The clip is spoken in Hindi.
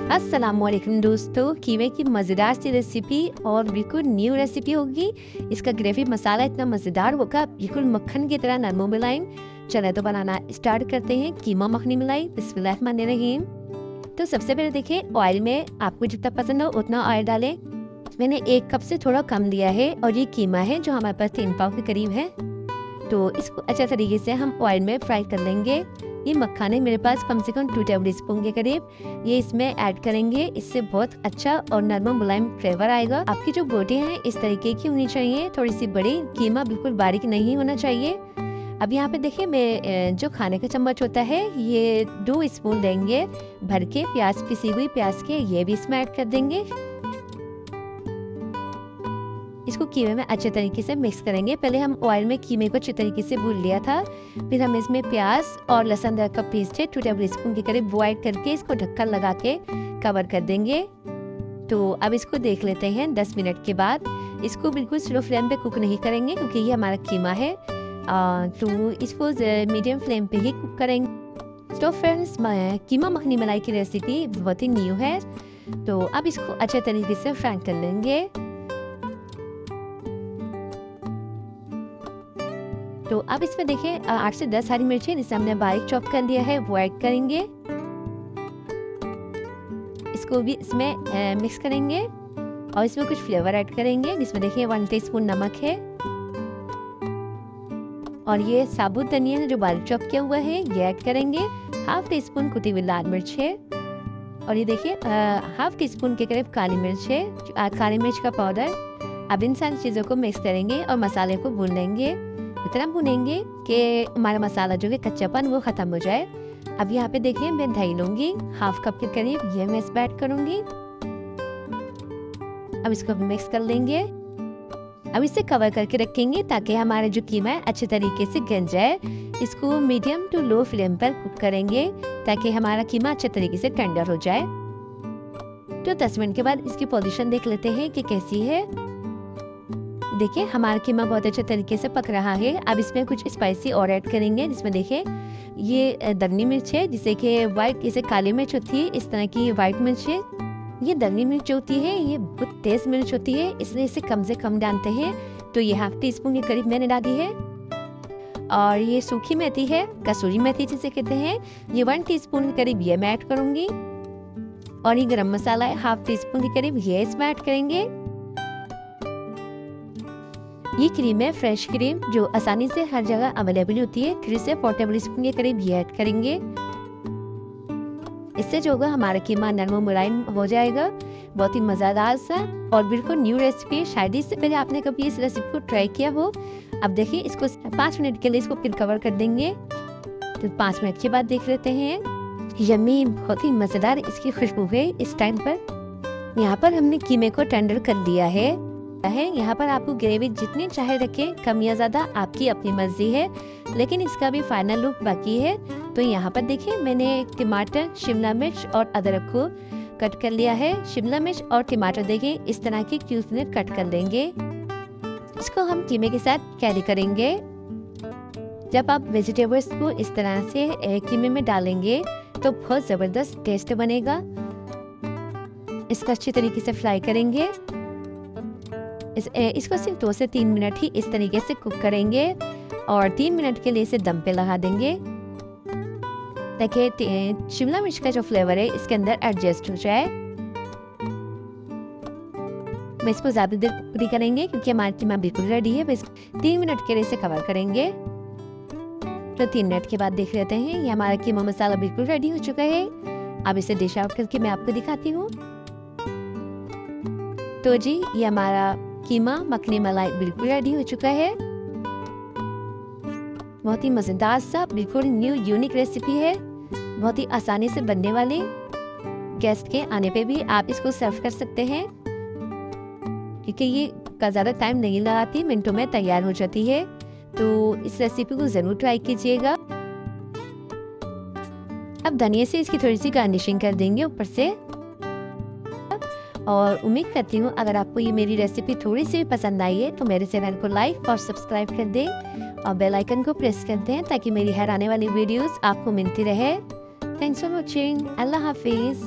अस्सलामुअलैकुम दोस्तों, कीमे की मज़ेदार सी रेसिपी और बिल्कुल न्यू रेसिपी होगी। इसका ग्रेवी मसाला इतना मज़ेदार होगा, बिल्कुल मक्खन की तरह नरम मुलायम। चले तो बनाना स्टार्ट करते हैं कीमा मखनी मलाई। बिस्मिल्लाहिर्रहमानिर्रहीम। तो सबसे पहले देखें, ऑयल में आपको जितना पसंद हो उतना ऑयल डालें। मैंने 1 कप से थोड़ा कम दिया है और ये कीमा है जो हमारे पास 3 पाव के करीब है। तो इसको अच्छे तरीके से हम ऑयल में फ्राई कर लेंगे। ये मक्खन है मेरे पास कम से कम 2 टेबल स्पून के करीब, ये इसमें ऐड करेंगे। इससे बहुत अच्छा और नरम मुलायम फ्लेवर आएगा। आपकी जो बोटियां हैं इस तरीके की होनी चाहिए, थोड़ी सी बड़ी। कीमा बिल्कुल बारीक नहीं होना चाहिए। अब यहाँ पे देखिए, मैं जो खाने का चम्मच होता है ये 2 स्पून लेंगे भर के प्याज, पिसी हुई प्याज के, ये भी इसमें ऐड कर देंगे। इसको कीमे में अच्छे तरीके से मिक्स करेंगे। पहले हम ऑयल में कीमे को अच्छे तरीके से भून लिया था, फिर हम इसमें प्याज और लहसुन अदरक का पेस्ट है 2 टेबल स्पून के करीब, वो ऐड करके इसको ढक्कन लगा के कवर कर देंगे। तो अब इसको देख लेते हैं 10 मिनट के बाद। इसको बिल्कुल स्लो फ्लेम पे कुक नहीं करेंगे क्योंकि ये हमारा कीमा है, तो इसको मीडियम फ्लेम पे ही कुक करेंगे। तो फ्रेंड्स, कीमा मखनी मलाई की रेसिपी बहुत ही न्यू है, तो अब इसको अच्छे तरीके से फ्राई कर लेंगे। तो अब इसमें देखिए 8 से 10 हरी मिर्चें जिसे हमने बारीक चॉप कर दिया है वो ऐड करेंगे। इसको भी इसमें मिक्स करेंगे और इसमें कुछ फ्लेवर ऐड करेंगे, जिसमें देखिए 1 टीस्पून नमक है और ये साबुत धनिया है जो बारीक चॉप किया हुआ है, ये ऐड करेंगे। 1/2 टीस्पून कुटी हुई लाल मिर्च है और ये देखिए 1/2 टीस्पून के करीब काली मिर्च है, काली मिर्च का पाउडर। अब इन सारी चीज़ों को मिक्स करेंगे और मसाले को भून लेंगे। इतना भुनेंगे कि हमारा मसाला जो है कच्चापन वो खत्म हो जाए। अब यहाँ पे देखिए, मैं दही लूंगी 1/2 कप के करीब, ये मैं इसमें ऐड करूंगी। अब इसको मिक्स कर लेंगे। अब इसे कवर करके रखेंगे ताकि हमारा जो कीमा है अच्छे तरीके से गल जाए। इसको मीडियम टू लो फ्लेम पर कुक करेंगे ताकि हमारा कीमा अच्छे तरीके से टेंडर हो जाए। तो 10 मिनट के बाद इसकी पोजीशन देख लेते हैं कि कैसी है। देखिए, हमारा कीमा बहुत अच्छे तरीके से पक रहा है। अब इसमें कुछ स्पाइसी और ऐड करेंगे, जिसमें देखिए ये दरनी मिर्च है, जिसे कि वाइट, इसे काली मिर्च होती है, इस तरह की वाइट मिर्च है। ये दरनी मिर्च होती है, ये बहुत तेज मिर्च होती है, इसलिए इसे कम से कम डालते हैं। तो ये 1/2 टीस्पून के करीब मैंने डाली है। और ये सूखी मेथी है, कसूरी मेथी जिसे कहते हैं, ये 1 टीस्पून के करीब ये मैं ऐड करूंगी। और ये गरम मसाला है 1/2 टीस्पून के करीब, ये इसमें ऐड करेंगे। ये क्रीम है फ्रेश क्रीम जो आसानी से हर जगह अवेलेबल होती है, 3 से 4 टेबल स्पून के करीब ये ऐड करेंगे। इससे जो होगा हमारा कीमा नरम मुलायम हो जाएगा। बहुत ही मज़ेदार सा और बिल्कुल न्यू रेसिपी, शायद इससे पहले आपने कभी इस रेसिपी को ट्राई किया हो। अब देखिए, इसको 5 मिनट के लिए इसको फिर कवर कर देंगे। तो 5 मिनट के बाद देख लेते हैं। यम्मी, बहुत ही मज़ेदार इसकी खुशबू है इस टाइम पर। यहाँ पर हमने कीमे को टेंडर कर दिया है। यहाँ पर आपको ग्रेवी जितनी चाहे रखें, कम या ज़्यादा आपकी अपनी मर्जी है, लेकिन इसका भी फाइनल लुक बाकी है। तो यहाँ पर देखिए, मैंने टमाटर, शिमला मिर्च और अदरक को कट कर लिया है। शिमला मिर्च और टमाटर देखिए इस तरह के क्यूब्स में कट कर लेंगे। इसको हम कीमे के साथ कैरी करेंगे। जब आप वेजिटेबल्स को इस तरह से कीमे में डालेंगे तो बहुत ज़बरदस्त टेस्ट बनेगा। इसको अच्छी तरीके से फ्राई करेंगे। इसको सिर्फ 2 से 3 मिनट ही इस तरीके से कुक करेंगे और 3 मिनट के लिए इसे दम पे लगा देंगे ताकि शिमला मिर्च का जो फ्लेवर है इसके अंदर एडजस्ट हो जाए। मैं इसको ज़्यादा देर कुक नहीं करेंगे क्योंकि हमारी कीमा बिल्कुल रेडी है। बस 3 मिनट के लिए इसे कवर करेंगे। तो 3 मिनट के बाद देख लेते हैं, ये हमारा कीमा मसाला बिल्कुल रेडी हो चुका है। अब इसे डिश आउट करके मैं आपको दिखाती हूँ। तो जी, ये हमारा कीमा मखनी मलाई बिल्कुल रेडी हो चुका है। बहुत ही मज़ेदार सा, बिल्कुल न्यू यूनिक रेसिपी है, बहुत ही आसानी से बनने वाली। गेस्ट के आने पे भी आप इसको सर्व कर सकते हैं क्योंकि ये का ज़्यादा टाइम नहीं लगाती, मिनटों में तैयार हो जाती है। तो इस रेसिपी को ज़रूर ट्राई कीजिएगा। अब धनिया से इसकी थोड़ी सी गार्निशिंग कर देंगे ऊपर से। और उम्मीद करती हूँ अगर आपको ये मेरी रेसिपी थोड़ी सी भी पसंद आई है तो मेरे चैनल को लाइक और सब्सक्राइब कर दें और बेल आइकन को प्रेस कर दें ताकि मेरी हर आने वाली वीडियोस आपको मिलती रहे। Thanks for watching. अल्लाह हाफिज़।